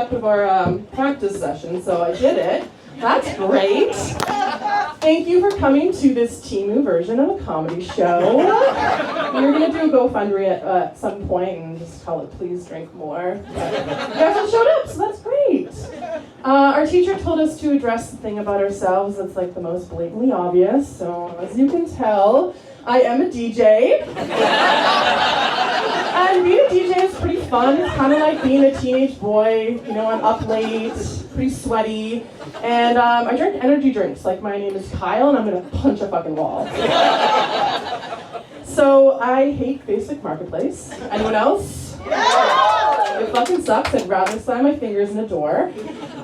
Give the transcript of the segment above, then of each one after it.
up of our practice session, so I did it. That's great. Thank you for coming to this Temu version of a comedy show. We were going to do a GoFundMe at some point and just call it Please Drink More. But you guys all showed up, so that's great. Our teacher told us to address the thing about ourselves that's like the most blatantly obvious. So as you can tell, I am a DJ. And being a DJ is pretty fun. It's kind of like being a teenage boy. You know, I'm up late, pretty sweaty. And I drink energy drinks. Like, my name is Kyle, and I'm going to punch a fucking wall. So I hate Facebook Marketplace. Anyone else? It fucking sucks. I'd rather slam my fingers in a door.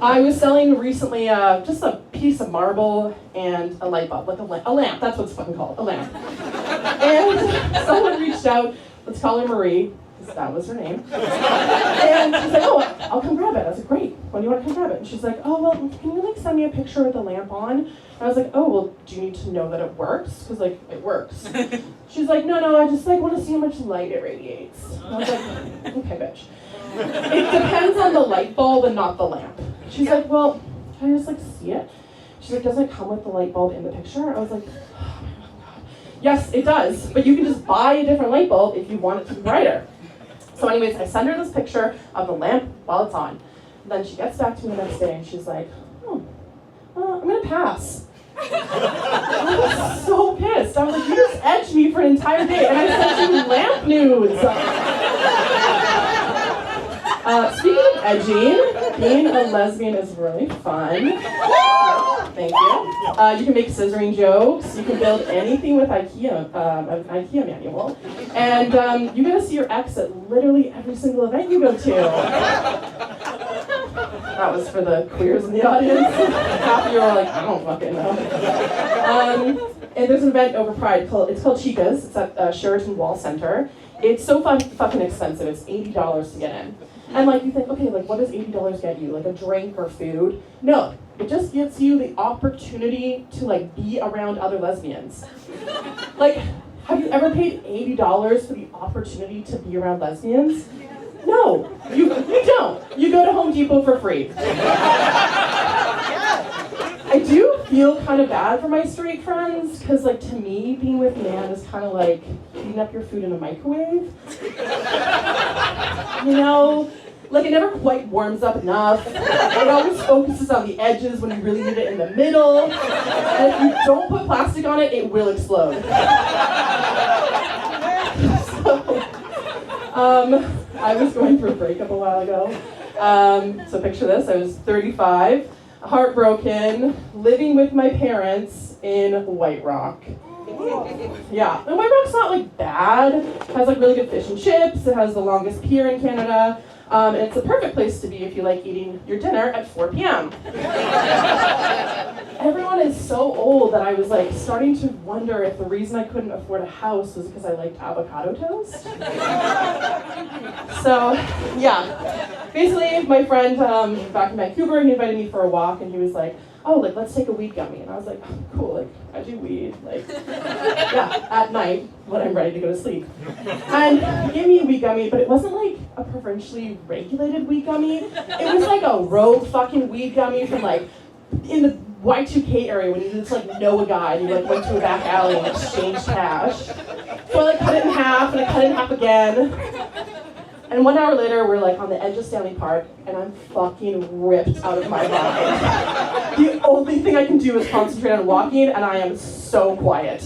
I was selling recently just a piece of marble and a light bulb, like a lamp. That's what it's fucking called, a lamp. And someone reached out. Let's call her Marie, because that was her name. And she's like, oh, I'll come grab it. I was like, great. When do you want to come grab it? And she's like, oh, well, can you like send me a picture with the lamp on? And I was like, oh, well, do you need to know that it works? Because like, it works. She's like, no, I just like want to see how much light it radiates. And I was like, okay, bitch. It depends on the light bulb and not the lamp. She's like, well, can I just like see it? She's like, doesn't it come with the light bulb in the picture? I was like, oh my God. Yes, it does, but you can just buy a different light bulb if you want it to be brighter. So anyways, I send her this picture of the lamp while it's on. And then she gets back to me the next day and she's like, I'm gonna pass. I was so pissed. I was like, you just edged me for an entire day and I sent you lamp nudes. Speaking of edging, being a lesbian is really fun. Thank you. You can make scissoring jokes. You can build anything with IKEA, an IKEA manual. And you get to see your ex at literally every single event you go to. That was for the queers in the audience. Half of you are like, I don't fucking know. And there's an event over Pride it's called Chicas. It's at Sheraton Wall Center. It's so fucking expensive. It's $80 to get in. And like you think, okay, like what does $80 get you? Like a drink or food? No, it just gives you the opportunity to like be around other lesbians. Like, have you ever paid $80 for the opportunity to be around lesbians? No, you don't. You go to Home Depot for free. I do feel kind of bad for my straight friends, because like to me, being with a man is kind of like heating up your food in a microwave. You know? Like it never quite warms up enough. It always focuses on the edges when you really need it in the middle. And if you don't put plastic on it, it will explode. So, I was going through a breakup a while ago. So picture this, I was 35, heartbroken, living with my parents in White Rock. Yeah, and White Rock's not like bad. It has like really good fish and chips. It has the longest pier in Canada. And it's a perfect place to be if you like eating your dinner at 4 p.m. Everyone is so old that I was like starting to wonder if the reason I couldn't afford a house was because I liked avocado toast. So, yeah. Basically, my friend back in Vancouver, he invited me for a walk and he was like, oh, like, let's take a weed gummy. And I was like, oh, cool, like, I do weed, like, yeah, at night when I'm ready to go to sleep. And he gave me a weed gummy, but it wasn't like a provincially regulated weed gummy. It was like a rogue fucking weed gummy from like, in the Y2K area when you just like know a guy and you like went to a back alley and exchanged cash. So I like cut it in half and I cut it in half again. And 1 hour later, we're like on the edge of Stanley Park, and I'm fucking ripped out of my mind. The only thing I can do is concentrate on walking, and I am so quiet.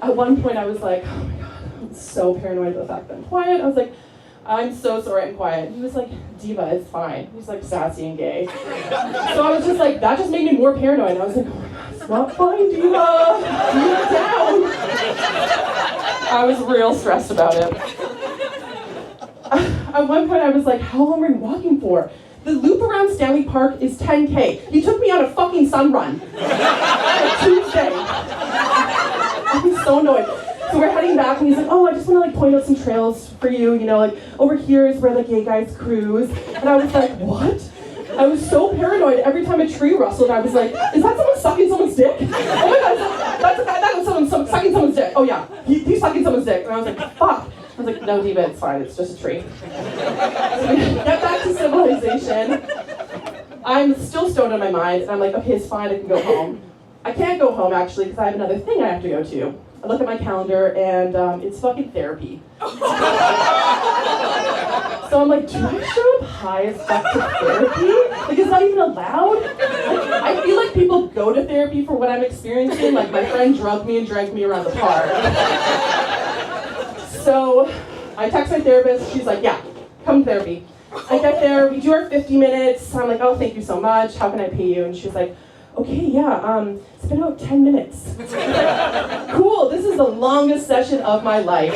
At one point, I was like, oh my God, I'm so paranoid about the fact that I'm quiet. I was like, I'm so sorry I'm quiet. He was like, Diva, it's fine. He's like sassy and gay. So I was just like, that just made me more paranoid. I was like, oh my God, it's not fine, Diva. Diva down. I was real stressed about it. At one point I was like, how long are you walking for? The loop around Stanley Park is 10K. He took me on a fucking sun run. On Tuesday. I was so annoyed. So we're heading back and he's like, oh, I just want to like point out some trails for you, you know, like over here is where the gay guys cruise. And I was like, what? I was so paranoid. Every time a tree rustled, I was like, is that someone sucking someone's dick? Oh my God, that was someone sucking someone's dick. Oh yeah, he's sucking someone's dick. And I was like, fuck. I was like, no, Diva, it's fine, it's just a tree. So we get back to civilization. I'm still stoned on my mind, and I'm like, okay, it's fine, I can go home. I can't go home, actually, because I have another thing I have to go to. I look at my calendar, and it's fucking therapy. So I'm like, do I show up high as fuck to therapy? Like, it's not even allowed? Like, I feel like people go to therapy for what I'm experiencing. Like, my friend drugged me and dragged me around the park. So I text my therapist. She's like, yeah, come to therapy. I get there. We do our 50 minutes. I'm like, oh, thank you so much. How can I pay you? And she's like, okay, yeah, it's been about 10 minutes. Cool, this is the longest session of my life.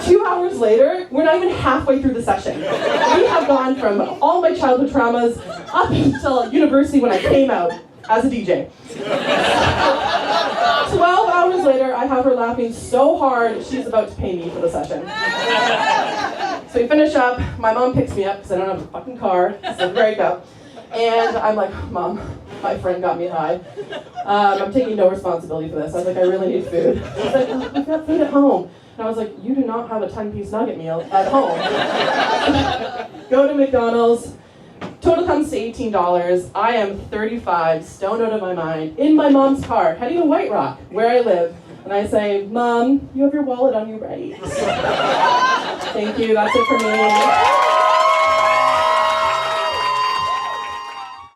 2 hours later, we're not even halfway through the session. We have gone from all my childhood traumas up until university when I came out as a DJ. 12 hours later, I have her laughing so hard, she's about to pay me for the session. So we finish up, my mom picks me up because I don't have a fucking car, so break up. And I'm like, Mom, my friend got me high. I'm taking no responsibility for this. I was like, I really need food. She's like, oh, we've got food at home. And I was like, you do not have a 10-piece nugget meal at home. Go to McDonald's. Total comes to $18. I am 35, stoned out of my mind, in my mom's car, heading to White Rock, where I live. And I say, Mom, you have your wallet on you right. Thank you, that's it for me.